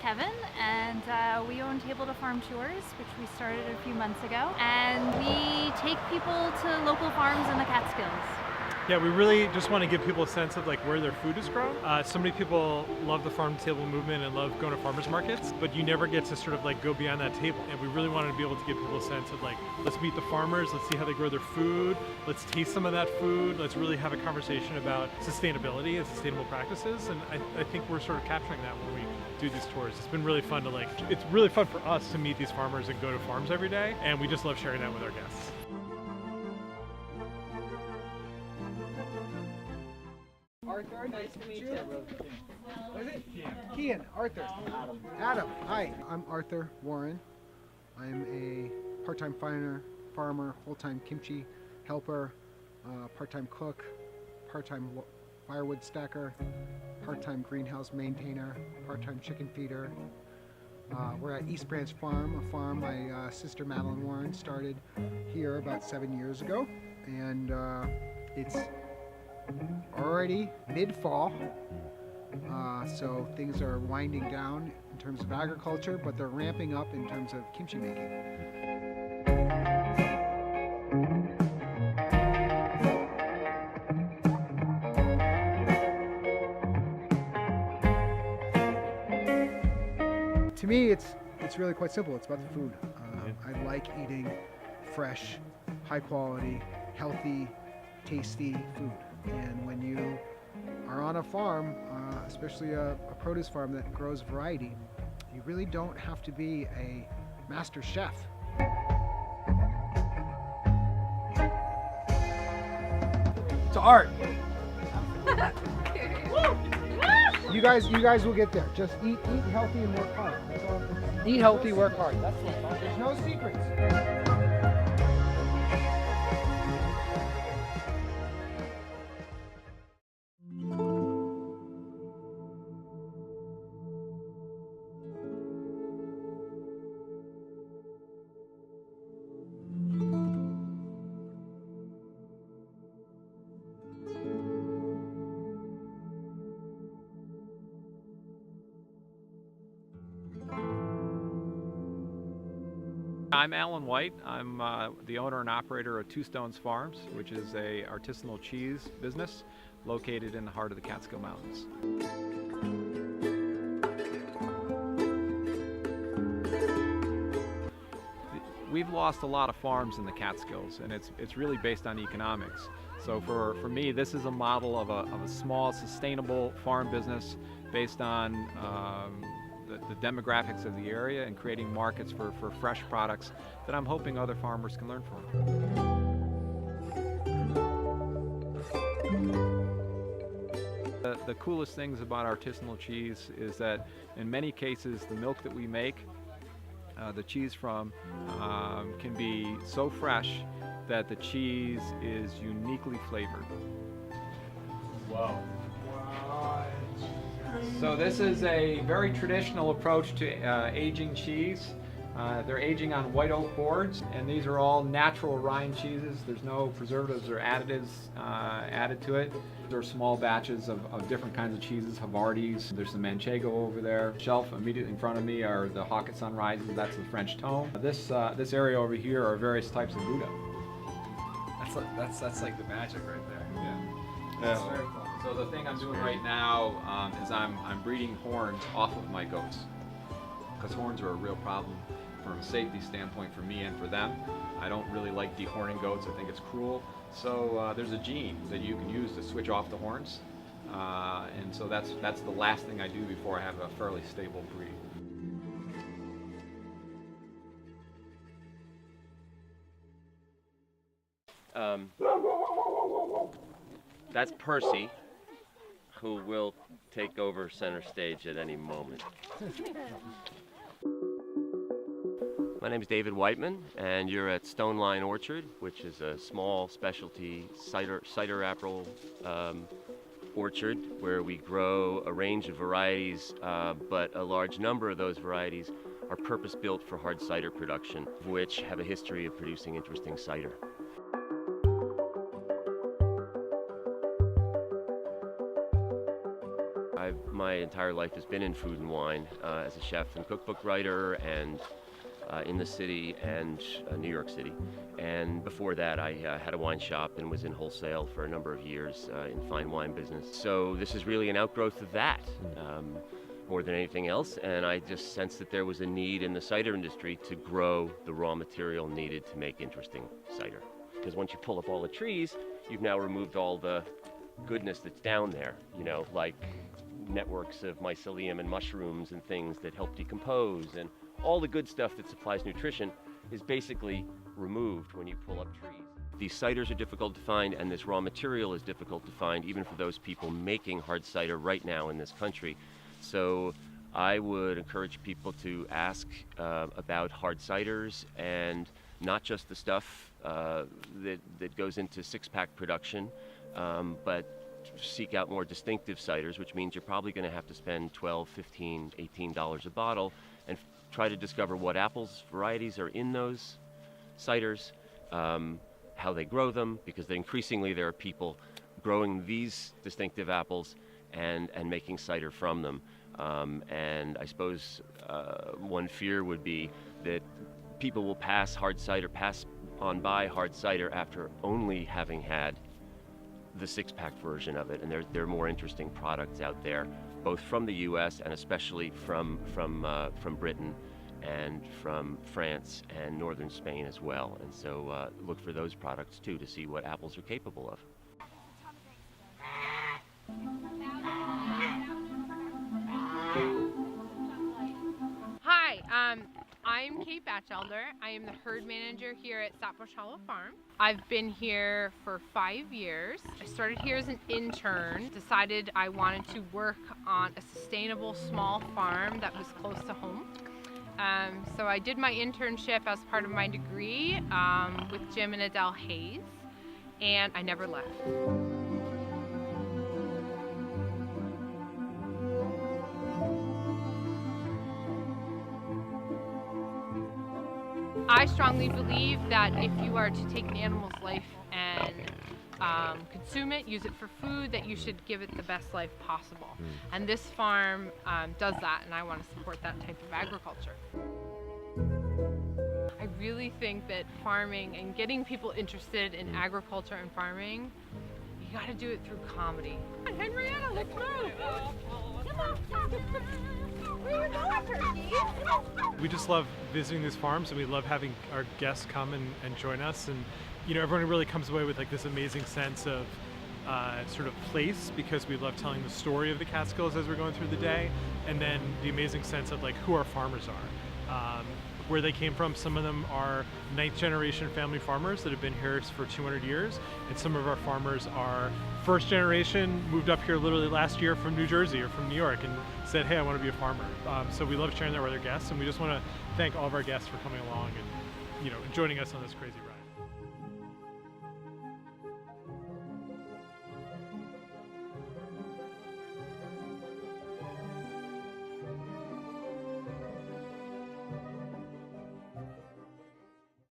Kevin, and we own Table to Farm Tours, which we started a few months ago. And we take people to local farms in the Catskills. Yeah, we really just want to give people a sense of like where their food is grown. So many people love the farm to table movement and love going to farmers markets, but you never get to sort of like go beyond that table. And we really wanted to be able to give people a sense of like, let's meet the farmers, let's see how they grow their food, let's taste some of that food, let's really have a conversation about sustainability and sustainable practices. And I think we're sort of capturing that when we do these tours. It's been really fun to it's really fun for us to meet these farmers and go to farms every day. And we just love sharing that with our guests. Arthur, nice to meet you. What is it? Kian, Arthur. Adam. Hi, I'm Arthur Warren. I'm a part-time farmer, full-time kimchi helper, part-time cook, part-time firewood stacker, part-time greenhouse maintainer, part-time chicken feeder. We're at East Branch Farm, a farm my sister Madeline Warren started here about 7 years ago, and it's already mid-fall, so things are winding down in terms of agriculture, but they're ramping up in terms of kimchi making. To me, it's really quite simple. It's about the food. I like eating fresh, high quality, healthy, tasty food. And when you are on a farm, especially a produce farm that grows variety, you really don't have to be a master chef. To art. You guys will get there. Just eat healthy and work hard. That's all. Eat healthy, work hard. That's it. There's no secrets. I'm Alan White. I'm the owner and operator of Two Stones Farms, which is a artisanal cheese business located in the heart of the Catskill Mountains. We've lost a lot of farms in the Catskills, and it's really based on economics. So for me, this is a model of a small, sustainable farm business based on the demographics of the area and creating markets for fresh products that I'm hoping other farmers can learn from. The coolest things about artisanal cheese is that in many cases the milk that we make the cheese from can be so fresh that the cheese is uniquely flavored. Wow. So this is a very traditional approach to aging cheese. They're aging on white oak boards, and these are all natural rind cheeses. There's no preservatives or additives added to it. There are small batches of different kinds of cheeses, Havartis. There's some Manchego over there. Shelf immediately in front of me are the Hawkett Sunrises. That's the French Tome. This area over here are various types of Gouda. That's like the magic right there. Yeah. That's very cool. So the thing I'm doing right now is I'm breeding horns off of my goats, because horns are a real problem from a safety standpoint for me and for them. I don't really like dehorning goats. I think it's cruel. So there's a gene that you can use to switch off the horns, and so that's the last thing I do before I have a fairly stable breed. That's Percy, who will take over center stage at any moment. My name is David Whiteman, and you're at Stone Line Orchard, which is a small specialty cider apple orchard where we grow a range of varieties, but a large number of those varieties are purpose-built for hard cider production, which have a history of producing interesting cider. my entire life has been in food and wine as a chef and cookbook writer, and in the city and New York City. And before that, I had a wine shop and was in wholesale for a number of years in fine wine business. So this is really an outgrowth of that, more than anything else. And I just sensed that there was a need in the cider industry to grow the raw material needed to make interesting cider. Because once you pull up all the trees, you've now removed all the goodness that's down there, you know, like networks of mycelium and mushrooms and things that help decompose, and all the good stuff that supplies nutrition is basically removed when you pull up trees. These ciders are difficult to find, and this raw material is difficult to find even for those people making hard cider right now in this country. So I would encourage people to ask about hard ciders, and not just the stuff that goes into six-pack production, but seek out more distinctive ciders, which means you're probably going to have to spend $12, $15, $18 a bottle, and try to discover what apples varieties are in those ciders, how they grow them, because increasingly there are people growing these distinctive apples and making cider from them. And I suppose one fear would be that people will pass on by hard cider after only having had the six-pack version of it, and there are more interesting products out there, both from the U.S. and especially from Britain and from France and northern Spain as well. And so look for those products too to see what apples are capable of. Hi, I'm Kate Batchelder. I am the herd manager here at Sapbush Hollow Farm. I've been here for 5 years. I started here as an intern, decided I wanted to work on a sustainable small farm that was close to home. So I did my internship as part of my degree with Jim and Adele Hayes, and I never left. I strongly believe that if you are to take an animal's life and consume it, use it for food, that you should give it the best life possible. And this farm does that, and I want to support that type of agriculture. I really think that farming and getting people interested in agriculture and farming, you got to do it through comedy. Come on, Henrietta, let's move! Come on! Where you going, turkey? We just love visiting these farms, and we love having our guests come and join us. And you know, everyone really comes away with like this amazing sense of sort of place, because we love telling the story of the Catskills as we're going through the day, and then the amazing sense of like who our farmers are, where they came from. Some of them are 9th generation family farmers that have been here for 200 years, and some of our farmers are 1st generation, moved up here literally last year from New Jersey or from New York and said, hey, I want to be a farmer. So we love sharing that with our guests, and we just want to thank all of our guests for coming along and, you know, joining us on this crazy ride.